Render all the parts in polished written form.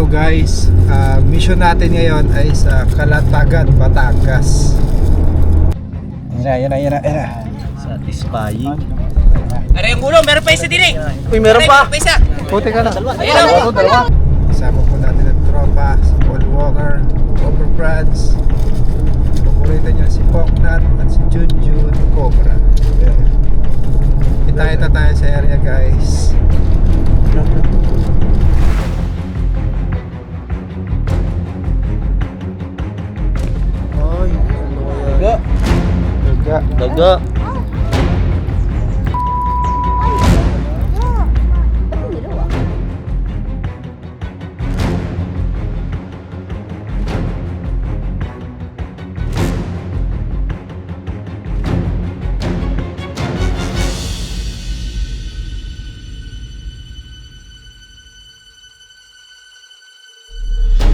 araw guys. Mission natin ngayon ay sa Calatagan, Batangas. Yan na. Satisfying. Are yung gulo, meron pa isa din eh. Uy, meron pa. Meron pa isa. Puti ka na. Ayun na. Kasama po natin ang tropa, si Paul Walker, Cobra Brads. Paborito niya si Poknat at si Junjun Cobra. Kita tayo sa area guys. Ay, daga. Daga. Daga.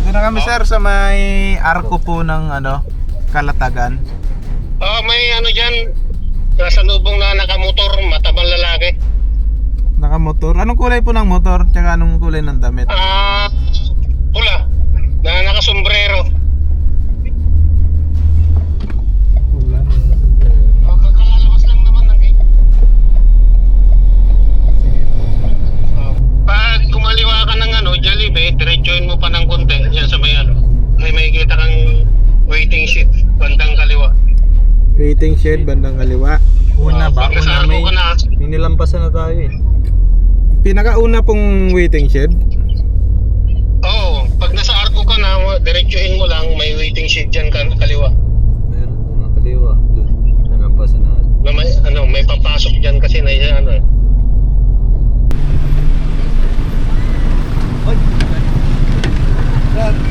Dito na kami sir sa may arko po ng Calatagan. May ano dyan, nasa lubong na nakamotor, matabang lalaki. Nakamotor. Anong kulay po ng motor? Tsaka anong kulay ng damit? Pula, na nakasombrero. Kakalabas lang naman ng gate. Pag kumaliwa ka ng Jollibee, diretsuhin mo pa ng konti, yan sa may may makikita kang waiting sheet, bandang kaliwa. Waiting shed bandang kaliwa. Una ba? Pag nasa Una arko ka na, may nilampasan na tayo eh. Pinakauna pong waiting shed. Oo, pag nasa arko ka na, diretsuhin mo lang, may waiting sheet dyan kaliwa. Meron na kaliwa. Doon. Nalampasan na. Na may, may papasok dyan kasi na yan,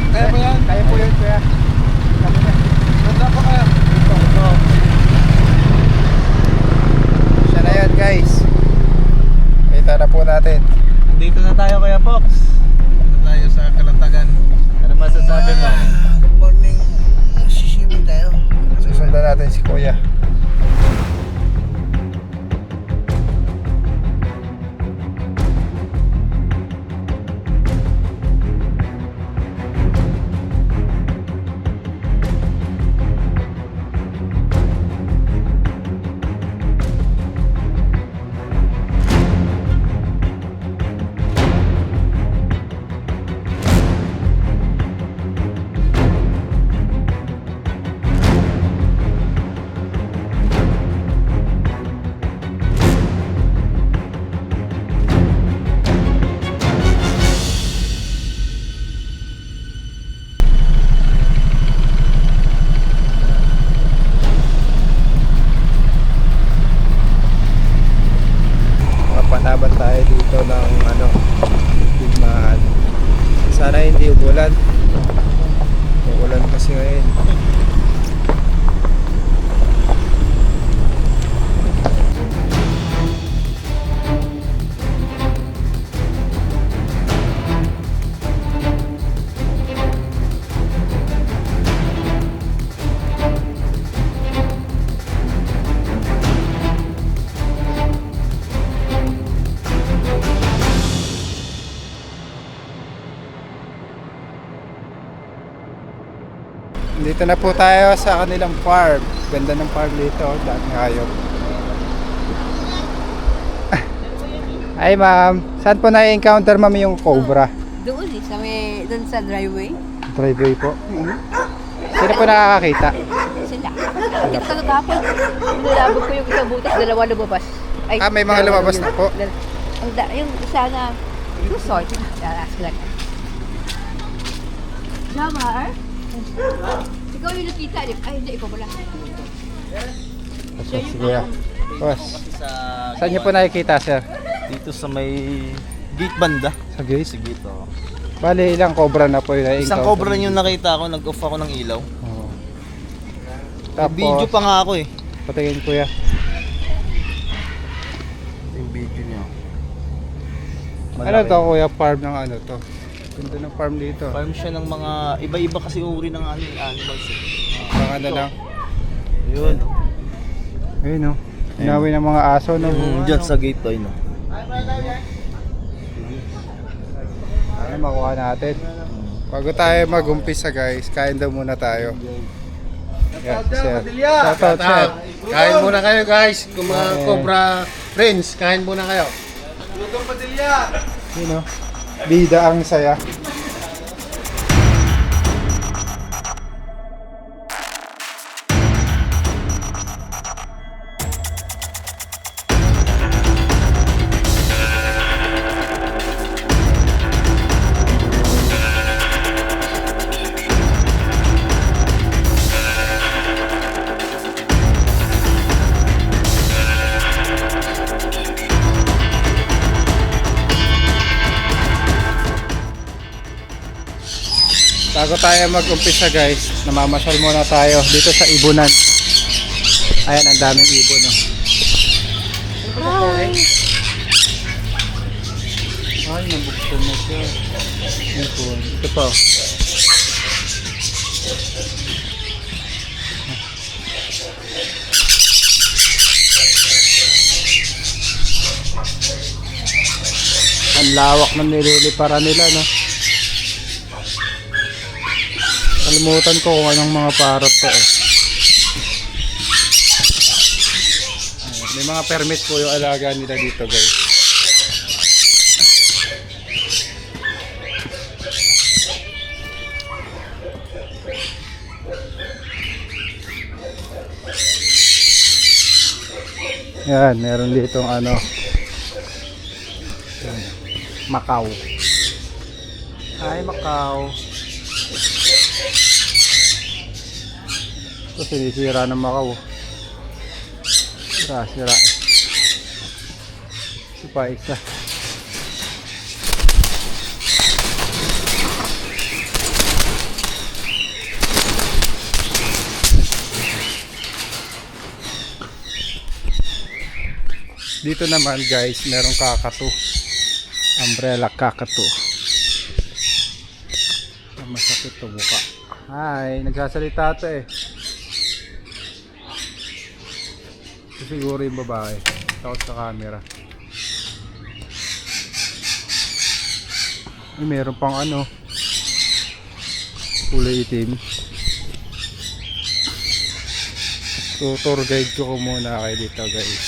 Kaya po yan? Kaya po yun kuya. Ganda po kaya. Siya na yan guys. Kita na po natin. Dito na tayo kaya, Pox. Dito tayo sa Calatagan. Ano masasabi mo? Good morning. Sisimin tayo. Susundan natin si kuya. Panaban tayo dito ng digmaan. Sana hindi umulan. Umulan kasi ngayon. Dito na po tayo sa kanilang farm. Ganda ng farm dito, daming hayop. Ay ma'am, saan po na-encounter ma'am yung cobra? Doon doon sa driveway. Driveway po. Sino po nakakakita? Sila. Nakita ko kahapon. Nilabog ko yung isang butas, dalawa lumabas. May mga dalawa lumabas na po. Yung isa na resort. Daras lang. Jamar? Ikaw yung nakita. Ay, hindi. Ikaw pala. Si kuya. Boss, Sa saan niyo po nakikita sir? dito sa may gate banda. Sa gate? Sa gate, oh. Bali, ilang cobra na po yung na-encounter? Isang cobra yung nakita ko, nag-off ako ng ilaw. Oo. Tapos, video pa nga ako eh. Patingin kuya. Yung video niya. Ano to kuya, farm ng to? Ganda ng farm dito. Farm siya ng mga iba-iba kasi uri ng animals eh. Baka na lang. Yun. Ayun no. Inawi ng mga aso no. Diyan sa gate to, no. Ano makuha natin? Bago tayo mag-umpisa guys, kain daw muna tayo. Yan, sir. Shoutout, sir. Kain muna kayo guys. Kung mga Cobra friends, kain muna kayo. Yun o. Bida ang saya. Bago tayo mag-umpisa guys, namamasyal muna tayo dito sa Ibunan. Ayan, ang daming ibon, no? Hi! Ay, nabuksan na siya. Ibon. Ito pa. Ang lawak ng nililiparan nila, no? Kalimutan ko kung anong mga parot to eh. Ayan, may mga permit po yung alaga nila dito guys. Yan, meron ditong ano, Macau. Hi Macau. Ito sinisira ng Macau. Sira. Ito pa isa. Dito naman guys, merong kakatu. Umbrella kakatu. Masakit to buka. Hi, nagsasalita to eh. Ito siguro yung babae. Takot sa camera. Ay, meron pang ano, kulay itim. So, tour guide ko muna kayo dito guys.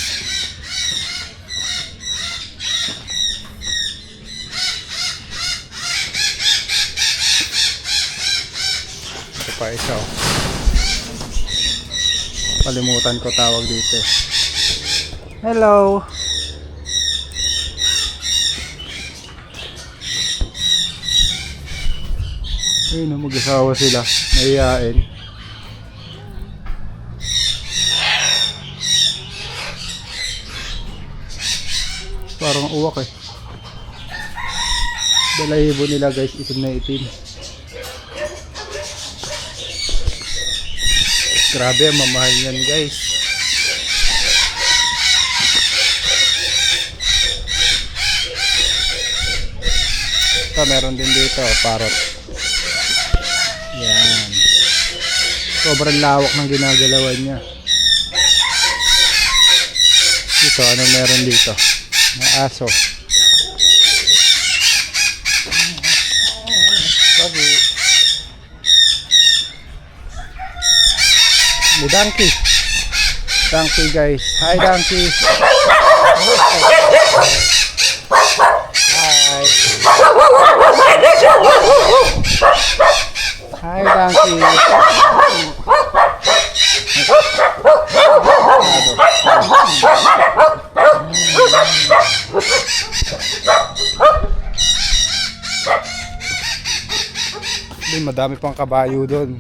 Ito pa isa oh. Kalimutan ko tawag dito. Hello. Ayun, mag-asawa sila. Nahiyain. Parang uwak eh. Balahibo nila guys, itim na itim. Grabe, mamahal yan guys. Ito, meron din dito, parrot. Yan. Sobrang lawak ng ginagalawan niya. Ito, ano meron dito? May aso. Sabi. May donkey. Donkey guys. Hi donkey. Hi. Hi donkey. Madami pang kabayo doon.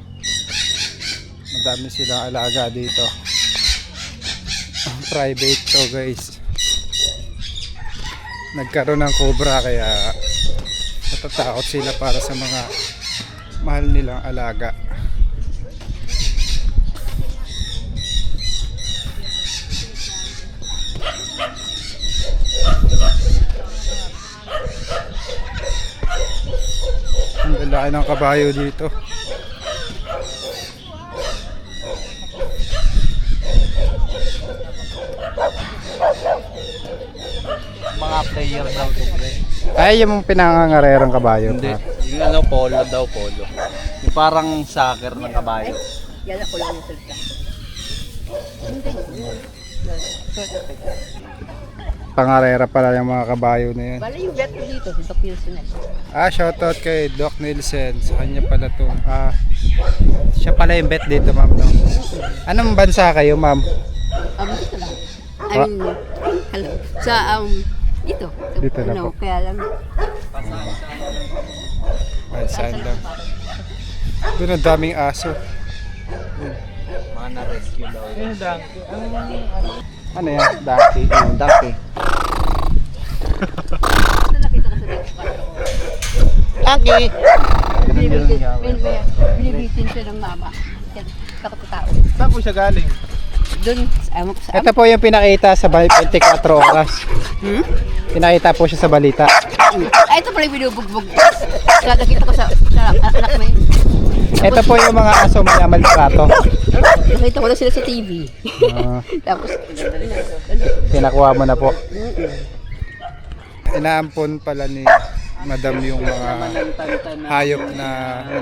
Madami silang alaga dito. Private to guys. Nagkaroon ng cobra kaya natatakot sila para sa mga mahal nilang alaga. Ang lalaki ng kabayo dito. Mga player daw to pre. Ay, yung pinangangarerang kabayo. Hindi. Yung ano, polo daw, polo. Yung parang soccer ng kabayo. Yan ako lang yung salita. Pangarera pala yung mga kabayo na yun. Bala yung bet ko dito, si Doc Wilson na. Shoutout kay Doc Nielsen. Sa kanya pala to. Siya pala yung bet dito, ma'am. No? Anong bansa kayo, ma'am? Dito lang. I mean, hello. Sa, dito. Dito na po. Kaya lang. Ay, saan lang. Doon ang daming aso. Mga na-rescue daw. Yung donkey. Ano yan? Daki. Donkey. Ito nakita ko sa dito. Donkey! Binibitin siya ng mama. Takot sa tao. Saan po siya galing? Doon, sa Ito po yung pinakita sa 24 oras. Pinakita po siya sa balita. Ay, ito pala yung binubugbog. Nakita ko sa anak mo yun. Ito po yung mga aso may maltrato. Nakita ko na sila sa TV. Tapos, Pinakuha mo na po. Inaampon pala ni Madam yung mga hayop na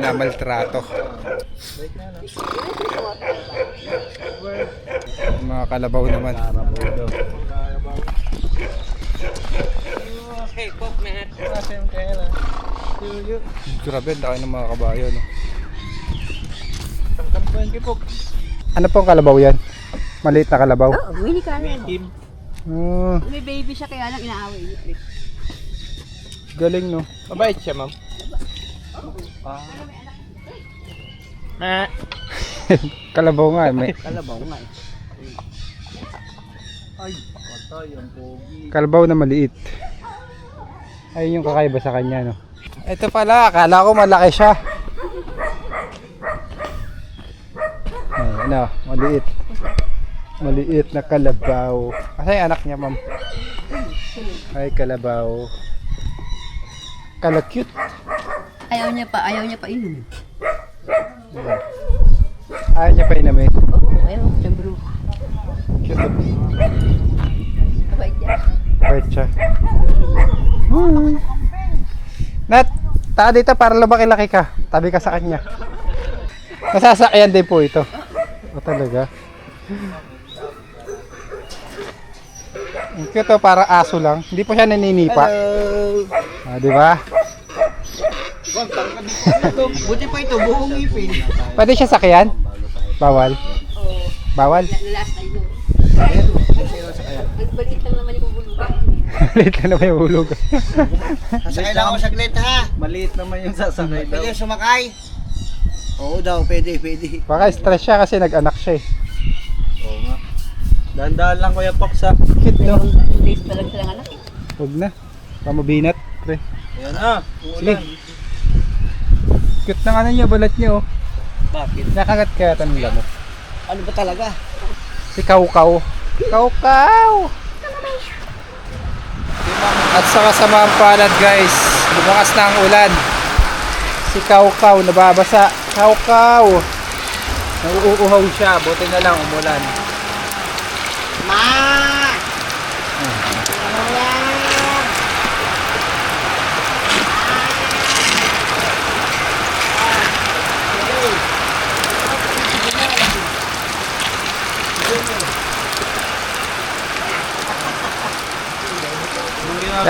namaltrato. Mga kalabaw naman. Grabe, ang laki ng mga kabayo, no? Ano pong kalabaw yan? Maliit na kalabaw? mini ka na. Oh, May baby siya kaya lang inaaway niya. galing, no? Mabait siya, ma'am. Kalabaw nga, may Kalabaw nga eh. Ay, patay ang pogi. kalabaw na maliit. Ayun yung kakaiba sa kanya, no? Ito pala, akala ko malaki siya. Ay, ano, maliit. Maliit na kalabaw. Kasi anak niya, ma'am. Ay, kalabaw. Kala-cute. Ayaw niya pa inom. Ayaw niya pa inamin. Ayaw, siya bro. Cute. Kabait niya. Bait siya. Nat, taka dito para lumaki-laki ka. Tabi ka sa kanya. Masasakyan din po ito. O talaga. Ang cute, oh, para aso lang. Hindi po siya naninipa. Di ba? Buti pa ito, buong ipin. Pwede siya sakyan? Bawal? Bawal? Last na yun. Nagbalik lang naman yung bubulugan. Maliit na naman yung hulog. Sasakay lang ako saglit ha. Maliit naman yung sasakay daw. Pwede sumakay. Oo daw, pwede. Baka stress siya kasi nag-anak siya eh. Oo nga. Dahan-dahan lang Kuya Pox ha. Cute, no? Days pa lang silang anak. Huwag na. Pamabinat, pre. Ayan na. Sige. Cute ng ano niya, balat niya, oh. Bakit? Nakagat kaya tanong mo. Ano ba talaga? Si Kaukaw. Kaukaw! At sa kasamang palad, guys, lumakas na ang ulan. Si Kaukaw nababasa. Kaukaw! Nauuhaw siya, buti na lang umulan.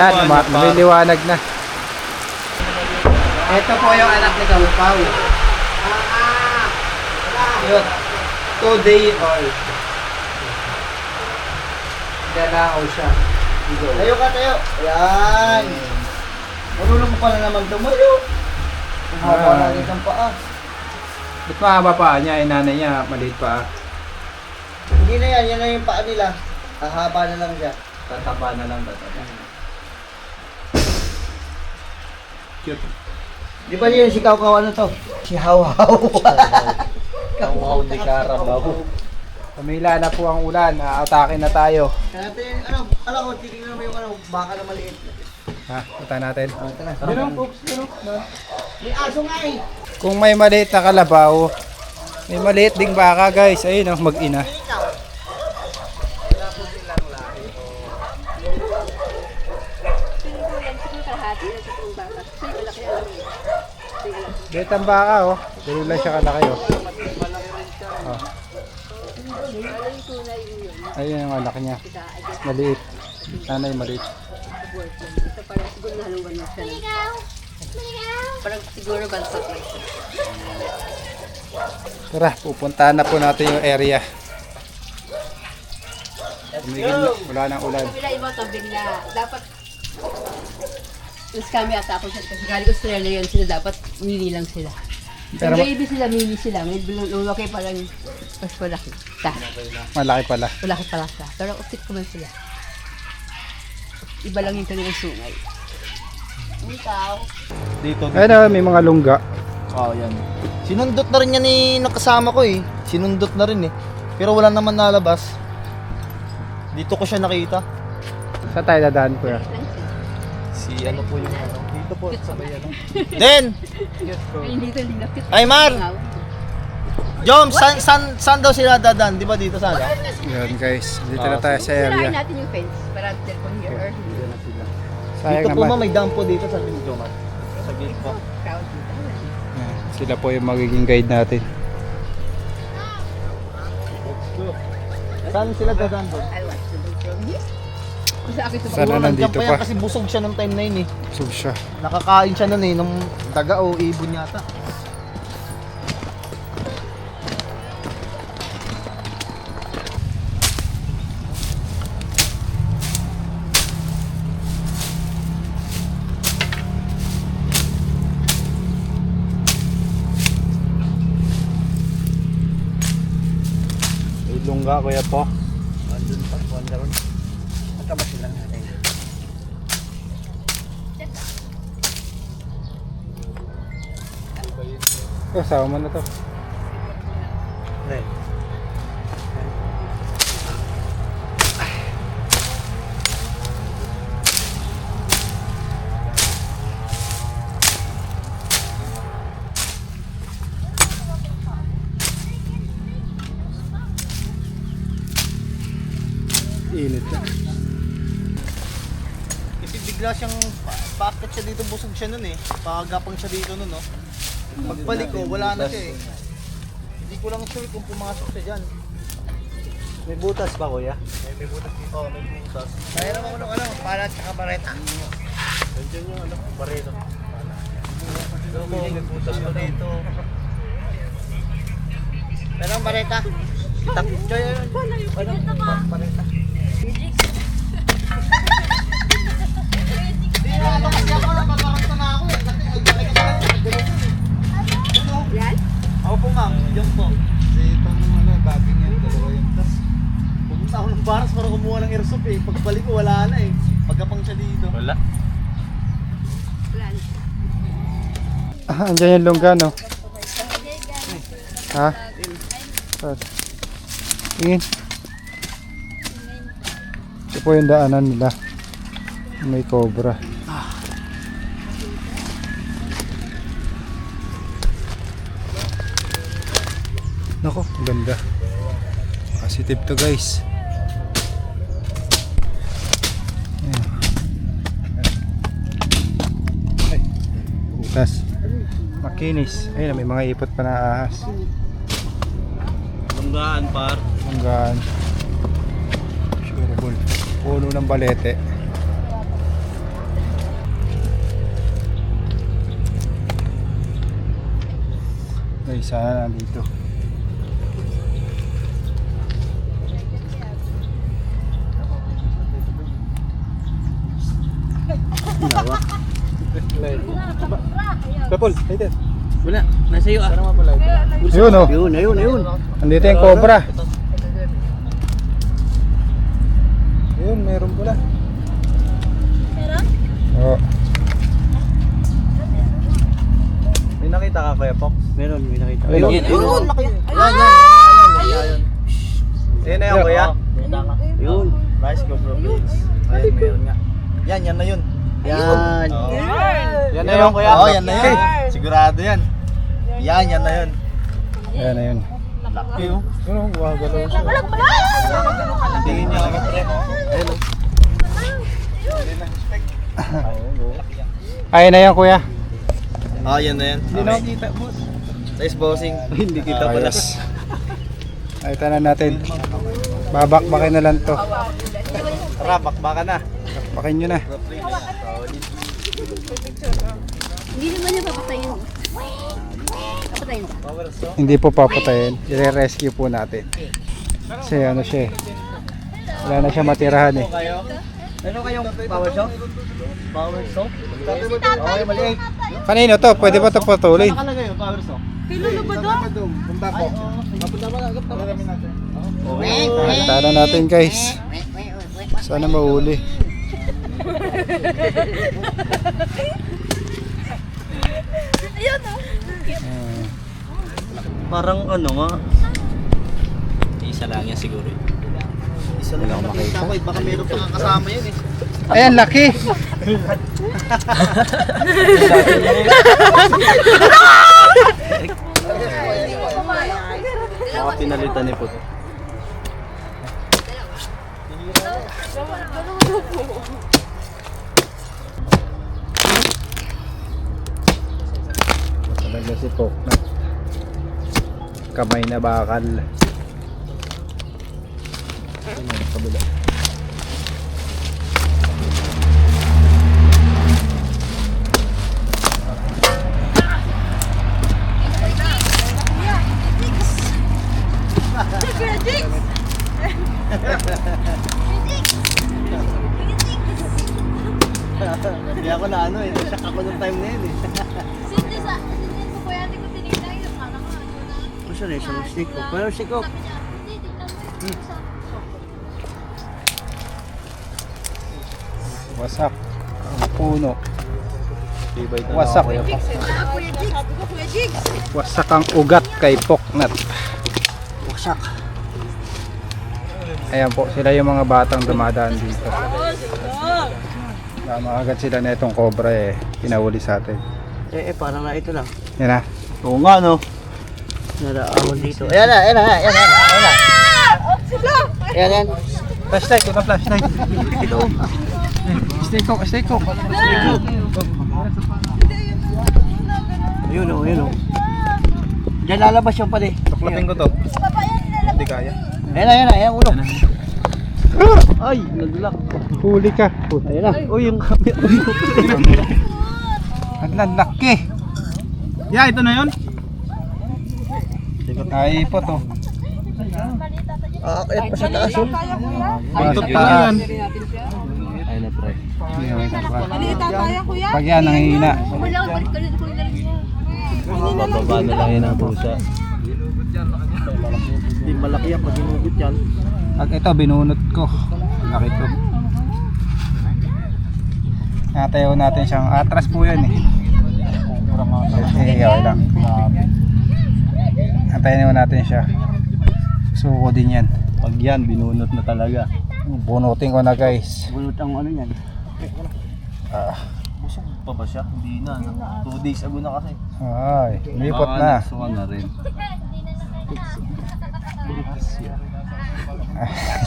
Yan, lumiliwanag na. Ito po yung anak ni Kaukaw. Yun. 2-day old. Galakaw siya. Tayo ka, tayo. Ayan. Marunong mo pala naman tumayo. Ang haba natin ng paa. Ba't mahaba pa niya? Yung nanay niya, maliit pa. Hindi na yan na yung paa nila. Hahaba na lang siya. Tataba na lang tataba. Cute. Di ba yun si Kaukaw ano to? Si Hawhaw. Kauhaw ni Carabao. Pumila na po ang ulan. Aatake na tayo. Kaya natin, alam ko, titignan mo yung baka na maliit. Ha, punta natin. Tara. Dino, folks, dino. May aso nga eh. Kung may maliit na kalabaw, may maliit ding baka, guys. Ayun, oh, mag-ina. Betang baka, oh. Dito lang siya kalaki, oh. Oh. Ayun yung laki niya. Maliit. Sana yung maliit. Ito parang siguro nahaluan mo siya. Parang siguro bansot lang siya. Tara, pupuntahan na po natin yung area. Tumigil na, wala nang ulan. Kabila mo ito, bigla. Dapat, mas kami ata ako kasi galing Australia yun sila, dapat mini lang sila. Pero Yung baby sila, mini sila. May lulaki parang mas malaki. malaki pala. Malaki pala siya. Pero upit ko man sila. Iba lang yung kanilang sungay. Ikaw. Dito. Ayun, oh, may mga lungga. Oh, yan. Sinundot na rin yan ni nakasama ko eh. Sinundot na rin eh. Pero wala naman nalabas. Dito ko siya nakita. Saan tayo dadaan, kuya? Si ano po yung ano. Dito po sa may ano. Den! Ay, dito, linapit. Ay, Mar! Jom, san daw sila dadan? Di ba dito sana? Yun guys, dito na tayo sa Sirain area. natin yung fence para telephone here or Sayang Dito po naman. may dampo dito sa atin ni Jomar. Sa gate po. crowd dito. Yan, sila po yung magiging guide natin. Saan sila dadan doon? I watch the boat from here. Kung sa akin ito Sana nandito Nandiyan yan pa. kasi busog siya ng time na yun eh. Busog siya. Nakakain siya nun eh, ng daga o ibon yata. Ilungga, Kuya Pok. Andun pa, wanda ron. Matama sila natin. Oh, sama mo na to. Init na. Kasi bigla siyang bakit siya dito busog siya nun eh. Pagapang siya dito nun no. Pagbalik ko wala na siya eh. Hindi ko lang sure kung pumasok siya dyan. May butas ba, Kuya? May butas dito. Oo, may butas. Kaya naman ano, palat sa kabareta. Nandiyan yung ano, barito. May butas pa dito. Pero ang bareta. Joy, pareta. Hindi na ano kasi ako napaparanta na ako eh. Kasi ay ka pala Yan? ako po ma'am, diyan po. Kasi itong ano, bagay niya, dalawa yung tas. Pumunta ako ng baras para kumuha ng airsoft eh. Pagbalik ko wala na eh. Pagkapang siya dito. Wala. Wala na. Andiyan yung lungga, no? Ha? Tingin. Ito po yung daanan nila. May cobra. Nako, ang ganda. Positive to guys. Ayan. Ay, butas. Makinis. Ayun, may mga ipot pa na ahas. Lunggaan, par. Hanggang surable. Puno ng balete. Ay, sana nandito. Kapol, ay din. Wala. Nasa iyo ah. Yun oh. Ayun. Andito yung cobra. Yun, meron pala. Meron? Oo. May nakita ka, Kuya Pok? Meron, may nakita. Ayun. Ayun. Ayun, Ayun na yun, Kuya. Ayun. Nice cobra blades. Ayun, meron nga. Yan na yun. Yan. Yan na yun, Kuya. Oo, yan na yun. Sigurado yan. Yan na yun. Ayan na yun. Laki oh. Ano, gumagalaw siya. Tingin niya kami pre. Ayun. Ayun na yan, kuya. Yan na yan. Hindi na kita, boss. Nice bossing. Hindi kita pala. Ayos. Ay, tanan natin. Babakbakin na lang to. Tara, bakbaka na. Bakbakin nyo na. Hindi naman niya papatayin. Papatayin ka. Hindi po papatayin. I-rescue po natin. Kasi ano siya eh. Wala na siya matirahan eh. Meron kayong power soap? Power soap? Okay, maliit. Kanino to? Pwede ba ito patuloy? Nakalagay yung power soap. Punta ko. Tara natin guys. Sana mahuli. Parang ano nga. Isa lang yan siguro. Isa lang ako makita ko. Baka meron pa nga kasama yun eh. Ayan, laki. Baka pinalitan ni Puto. Talaga si Poknat. Kamay na bakal. Kabila. Hindi ako na ano eh. Shock ako nung time na yun eh. Gusto na isang stick ko. Pero stick ko. Wasak. Ang puno. Tibay na Wasak. Wasak ang ugat kay Poknat. Wasak. Ayan po, sila yung mga batang dumadaan dito. Tama agad sila na itong cobra eh. Pinahuli sa atin. Parang na ito lang. Yan na. Oo nga no. Naraawon dito. Ayan na, ayan na, ayan na. Ayan na. Ayan, ayan. Flashlight, ito flashlight. Stay cook, stay cook. Ayun o, ayun o. Diyan lalabas yung pala eh. Tuklapin ko to. Hindi kaya. Ayan na, ayan na, ayan ulo. Ay, naglock. Huli ka. Ayan na. Uy, yung camera. Ang lalaki. Yeah, ito na yun. Ay po to. Ayan pa sa taas yun. Sa taas. Ay na pre. Pag yan, nanghihina. Bababa na lang yun ang pusa. Hindi malaki yan pag inubit yan. Pag ito, binunot ko. Laki to. Natayo natin siyang atras po yan eh. Okay lang. Antayin natin siya. Suko din yan. Pag yan, binunot na talaga. Bunutin ko na guys. Bunot ang ano yan. Busog pa ba siya? Hindi na. 2 days ago na kasi. Ay, lipot na. Baka na rin.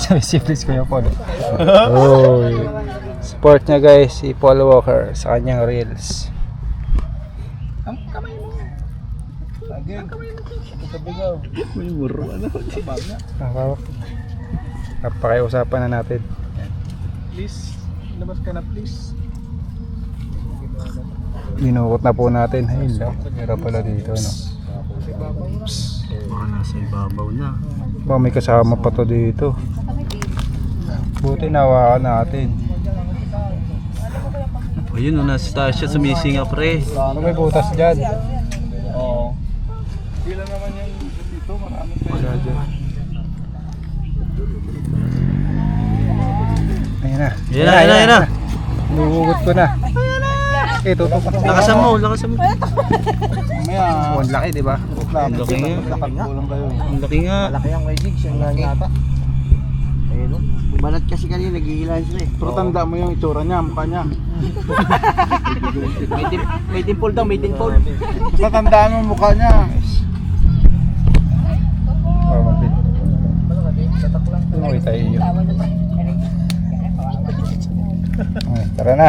Sabi si Please Kuya Paul. Oh, support niya guys si Paul Walker sa kanyang reels. May muro ano. Pakiusapan na natin. Please, labas ka na please. Binukot na po natin. Ay, meron pala dito no. Baka nasa ibabaw na. Ba may kasama pa to dito. Buti nawakan natin. Ayun, oh, nasa taas siya sumisinga pre. Ano may butas dyan? Oo. Ilan naman yung dito, marami pa. Ayun na. Ayun na. Nuhugot ko na. Eh, tutok na. Lakasan mo. Mamaya, Ang laki, di ba? Ang laki nga. kulang kayo. Ang laki nga. Malaki ang may jigs. Yan nga yata. Ayun o. Balat kasi kanina, nagigilan sila eh. Pero tanda mo yung itsura niya, mukha niya. May dimple daw, may dimple. Basta tandaan mo yung mukha niya. Oh, mabit. Uy, tayo yun. Okay, tara na.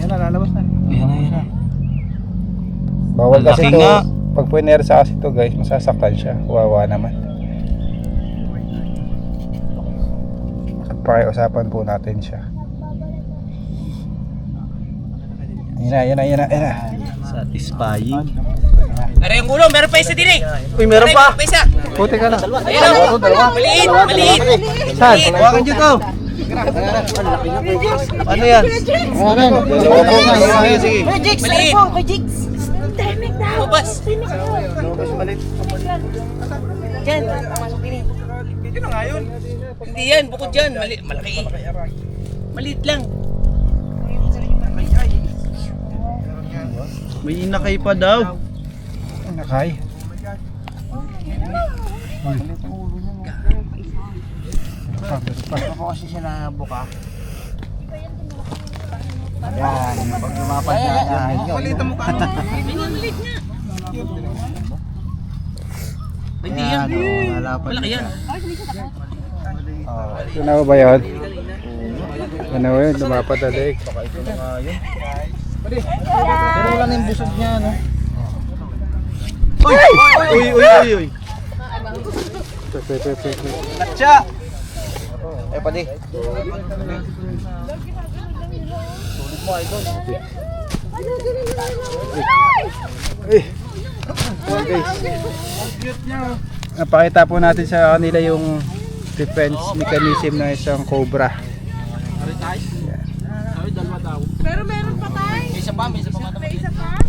Yan na, lalabas na. Ayan na. Bawal Ang kasi laki to. nga. Pag punersa kasi to guys, masasaktan siya. Wawa naman. At pakiusapan po natin siya. Ayan na. Satisfying. Aray yung ulo, meron pa isa din eh. Uy, meron pa. Pa isa. Puti ka na. Ayan o. Maliit. Saan? Hawakan dyan to. Ano yan? Dalawa po nga. Sige. Maliit. Ubas. Diyan. Hindi yan, bukod dyan. Malaki eh. Maliit lang. May inakay pa daw. Nakay. Ako kasi siya nabuka. Yan, pag lumapad niya, yan. Maliit ang mukha. Hindi yan. Malapad Malaki yan. Ano ba yun? Ano ba yun? Lumapad na leg. Pero wala na yung busog niya, no? Uy. Latsa! Eh, pati. Napakita po natin sa kanila yung defense mechanism ng isang cobra. Pero meron pa tayo. May isa pa. May isa pa?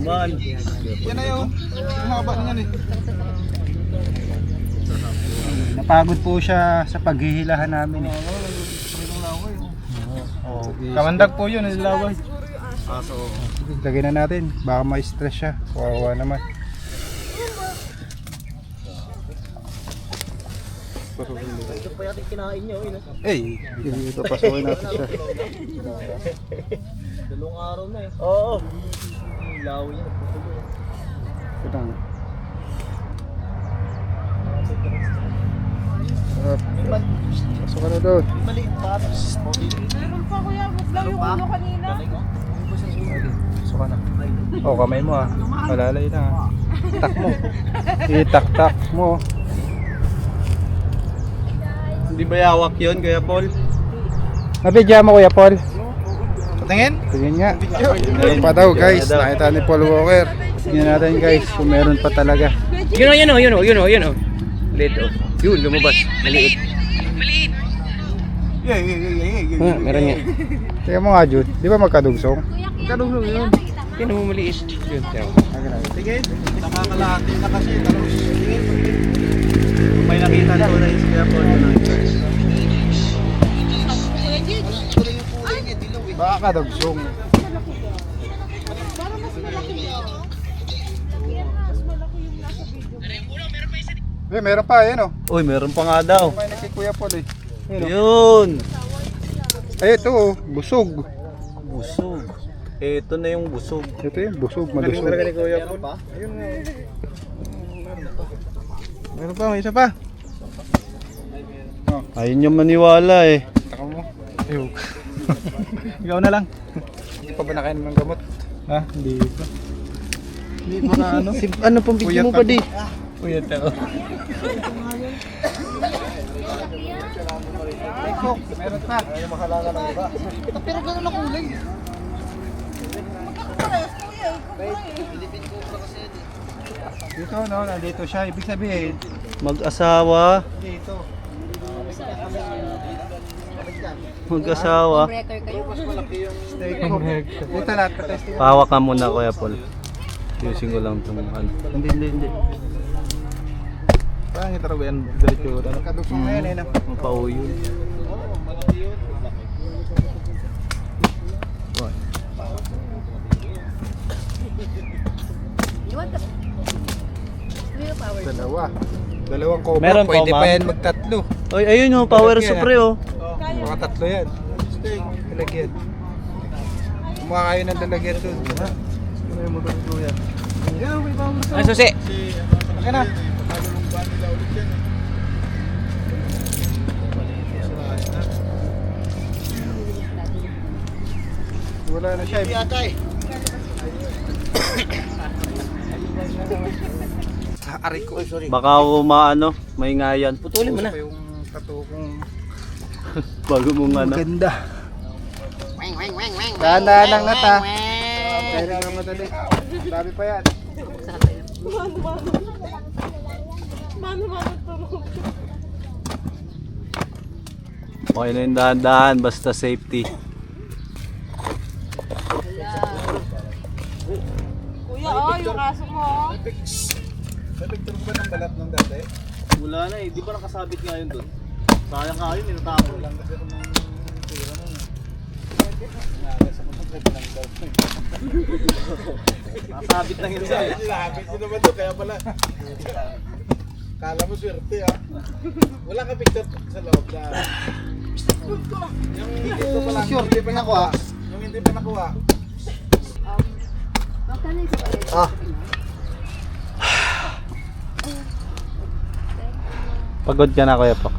Man. Yan na yun. Ang haba niyan eh. Napagod po siya sa paghihilahan namin. Kamandag po yun, nilaway. Lagyan na natin, baka ma-stress siya. Kawawa naman. Ito pa yating kinain niyo, yun. Eh, dito pasukin natin siya. Dalawang araw na eh. Oo. Ilaw niya. Ito lang. Pasok ka na doon. Maliit pa. Meron pa kuya. Huwag lang yung ulo kanina. Pasok ka na. Oh, kamay mo ah. Malalay na ah. Tak mo. Itak-tak mo. Hindi ba yawak yun, Kuya Paul? Nabidya mo Kuya Paul. Patingin? Tingin nga. Meron pa daw guys. Nakita ni Paul Walker. Tingnan natin guys kung meron pa talaga. Yun o. Maliit o. Yun, lumabas. Maliit. Meron nga. Tingnan mo nga Jude. Di ba magkadugsong? Kadugtong yun. Yan o, maliit. Yun, tiyan. Sige. Nakakalahati na kasi. Tingin. May nakita na wala yung Kuya Paul. Baka kadugsong. Eh, meron pa yan oh. Uy, meron pa nga daw. May kay Kuya Paul eh. Ayun, oh. Yun. Ay ito oh, busog. Busog. Ito na yung busog. Ito yung busog, malusog. Kuya Paul. Ayun nga. Meron pa, may isa pa. Ayun yung maniwala eh. Taka mo. Ayun. Ikaw na lang. Hindi pa ba nakain ng gamot? Ha? Hindi pa. Hindi pa na ano. Ano pang video mo pa di? Puyat ako. Meron pa. Ayaw makalala ng iba. Pero gano'n na kulay. Dito no, nandito siya. Ibig sabihin, Mag-asawa. dito. Mag-asawa. Breaker kayo. Steak hook. Dito lahat ka-testing. Pawa ka muna, Kuya Paul. Using ko lang itong ano. Hindi. Parang ito raw yan. Diretso. Kadugsong na yan eh. No? Mapauyo. Iwan ka. Real power. Dalawang cobra. Meron pa, Pwede pa ma'am. yan magtatlo. Oy, ayun oh, power supre oh. Mga tatlo yan. Lalagyan. Kumuha kayo ng lalagyan doon. Ano yung motor ni Kuya? Yan, may power sa. Ay, susi. Okay na. Wala na siya. Hindi yata eh. Aray ko. Baka maano, maingayan. Putulin mo na. Yung tattoo kong Bago mong ano. maganda. Dahan-dahan lang nata. Kaya rin lang madali. Sabi pa yan. Okay na yung dahan-dahan, basta safety. Kuya, yung aso mo. Wala na eh, di ba nakasabit nga yun doon? Sayang nga yun, ninatapo lang. Nakasabit lang yun sa'yo. Sinabit ko naman to, kaya pala. Kala mo swerte ha. Wala ka picture sa loob na. Yung hindi pa lang, Sure, di pa nakuha. yung hindi pa nakuha. Ah, Pagod ka na, Kuya Pak.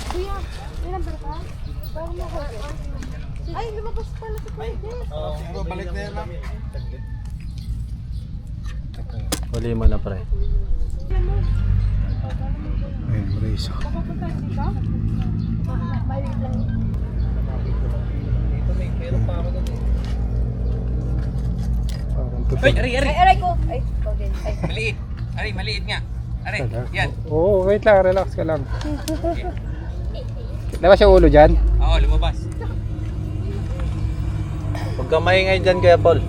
Kuya, may number ka? Parang mo ko. Ay, lumabas pala si Kuya Jess. Siguro balik na yan ma'am. Huli mo na, pre. Ayun, brace. Parang totoo. Ay, aray, aray. Ay, aray ko. Ay, ikaw din. Ay, Maliit. Aray, maliit nga. Aray, yan. Oo, wait lang, relax ka lang. Labas yung ulo dyan. Oo, lumabas. Huwag ka maingay dyan, Kuya Paul.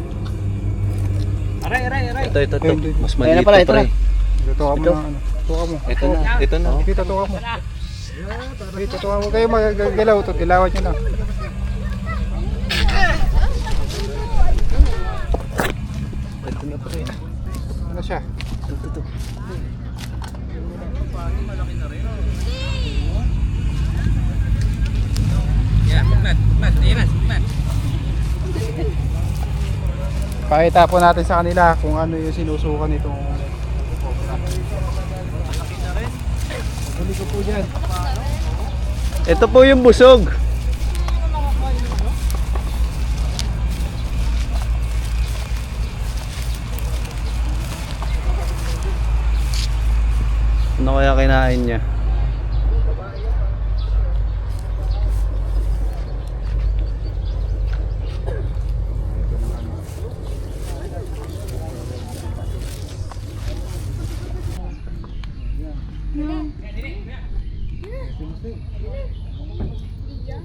Aray, aray, aray. Ito. Ayun, Mas Ayun maliit na pala, to, ito pre. na. Tutuwa mo na ano. Tutuwa mo. Ito na. Dito, tutuwa mo. Dito, tutuwa mo. Kayo magagalaw. Ilawan nyo lang. Ito na, pre. Ano siya? Yan, bukmat. Ayan na, bukmat. Pakita po natin sa kanila kung ano yung sinusukan nitong huli ko po dyan. Ito po yung busog. Ano kaya kinain niya?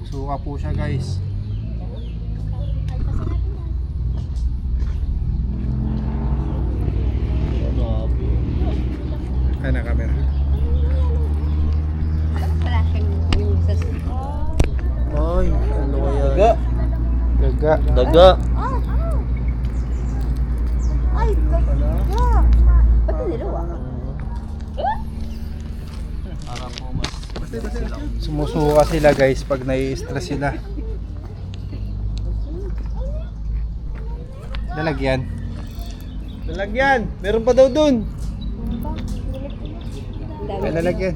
Suka po siya guys. Ay na camera. wala siyang yung sa... Ay, ano kaya? Gaga. Daga. Ay, kaya. Ba't nilawa? Para po mas Sumusuka sila guys pag nai-stress sila. Lalagyan. lalagyan. Meron pa daw dun. Ay, lalagyan.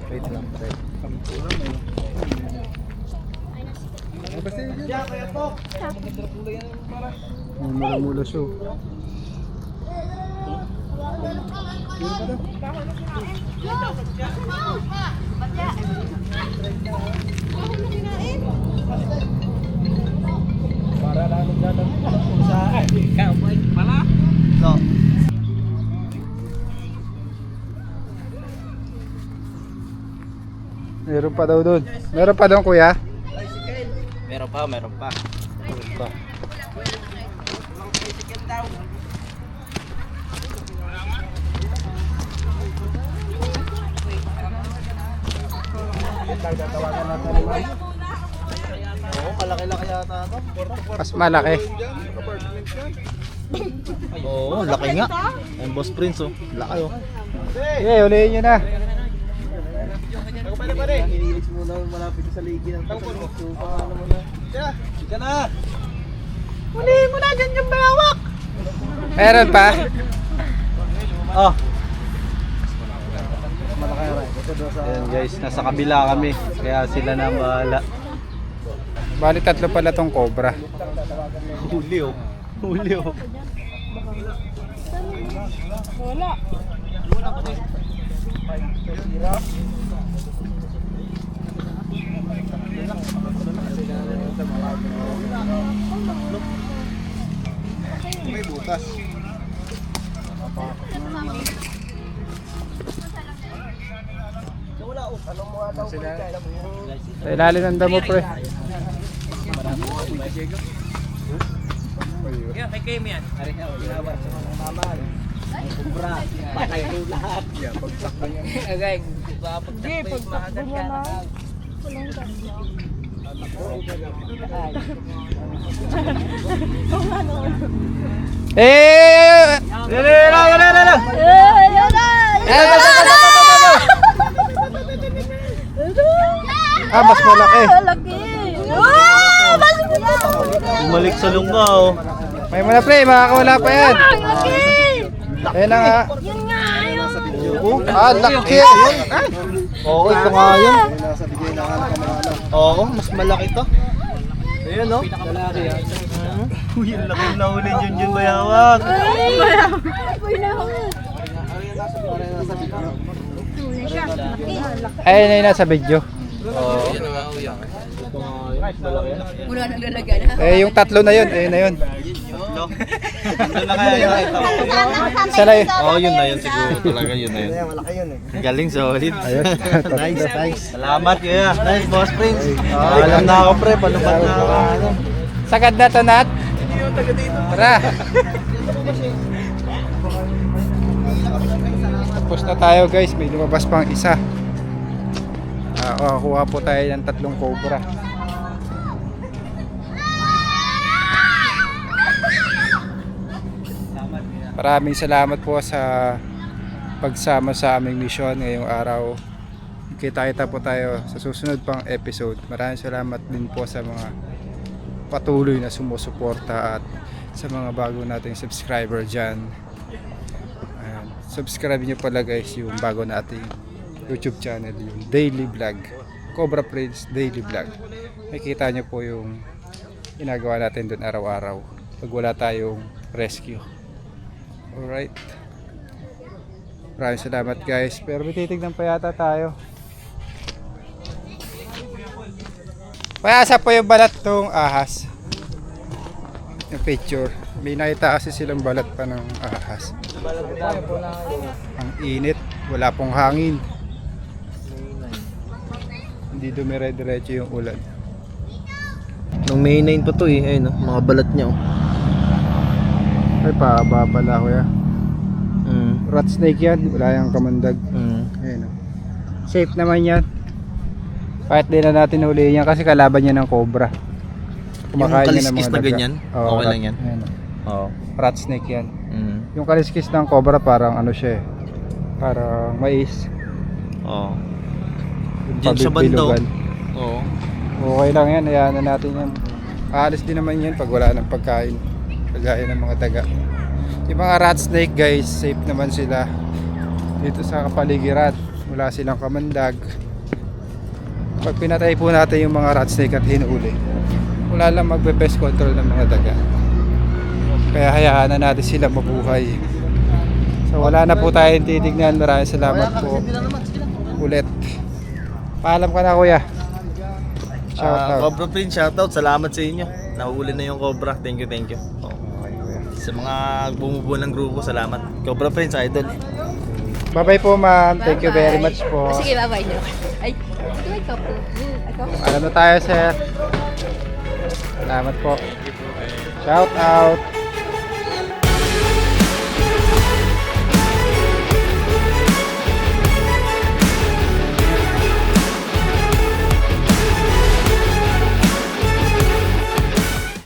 Wait lang, pre. Diyan, kaya po. Mula-mula siya. No. Meron pa daw doon. Meron pa doon kuya. Meron pa. Meron pa. Oo, kalaki-laki yata ito. Mas malaki. Oo, laki nga. Ang Boss Prince oh. Laki oh. Sige, ulihin nyo na. Hinilis muna malapit sa ligi ng tangkol. Supa ano muna. Sige na. Hulihin mo na dyan yung balawak. Meron pa. Oh, Malaki na rin. Ito Ayan guys, nasa kabila kami. Kaya sila na ang bahala. Bali tatlo pala tong cobra. Huli oh. Huli oh. May butas. Sa ilalim ng damo pre. Eh! Ah, mas malaki. Bumalik sa lungga oh. May mga pre, makakawala pa yan. Ayan na nga. Ah, laki. Oo, ito nga yun. Oo, mas malaki to. Ayan oh. Uy, ang laki na huli Junjun Bayawak. Ayun na yun nasa video. Oo. Wala nang lalaga na. Eh, yung tatlo na yun. Ayun na yun. Ano na kaya yun? Isa na yun. Oo, yun na yun siguro talaga. Yun na yun. Galing, solid. Ayun. Nice, nice. Salamat kuya. Nice, boss Prince. Alam na ako pre, palubad na ako. Sagad na to, Nat. Tara. Tapos na tayo guys. May lumabas pang isa. Kuha po tayo ng 3 cobra. Maraming salamat po sa pagsama sa aming misyon ngayong araw. Kita-kita po tayo sa susunod pang episode. Maraming salamat din po sa mga patuloy na sumusuporta at sa mga bago nating subscriber dyan. Ayan. Subscribe nyo pala guys yung bago nating YouTube channel, yung daily vlog, Cobra Prince Daily Vlog. Makikita nyo po yung ginagawa natin doon araw-araw pag wala tayong rescue. Alright. Maraming salamat guys. Pero may titignan pa yata tayo. Mayasa po yung balat tong ahas. Yung picture. May nakita kasi silang balat pa ng ahas. Ang init. Wala pong hangin. Hindi dumire-diretso yung ulan. Nung May 9 pa to eh. Ayun oh, mga balat niya oh. Ay, pababa pala kuya. Rat snake yan. Wala yung kamandag. Ayun, oh. Safe naman yan. Kahit di na natin huliin yan kasi kalaban niya ng cobra. Kumakain niya ng kaliskis mga na daga. ganyan? Okay lang yan? Ayan, oh. Oo. Rat snake yan. Yung kaliskis ng cobra parang ano siya eh. Parang mais. Oo. Yung Diyan sa bando. pabibilugan. Oo. Okay lang yan. Hayaan na natin yan. Aalis din naman yan pag wala ng pagkain. Kagaya ng mga daga. Yung mga rat snake guys, safe naman sila dito sa kapaligiran. Wala silang kamandag. Pag pinatay po natin yung mga rat snake at hinuli, wala lang magbe-pest control ng mga daga. Kaya hayaan na natin sila mabuhay. So wala na po tayong titignan. Maraming salamat po ulit. Paalam ka na kuya. Shoutout. Cobra Prince, shoutout. Salamat sa inyo. Nahuli na yung Cobra. Thank you, thank you. Oo. Sa mga bumubuo ng grupo, salamat. Cobra Prince, idol. Bye bye po ma'am. Thank you very much po. Sige, bye-bye. Ay, ikaw po. Ikaw. Alam na tayo sir. Salamat po. Shout out.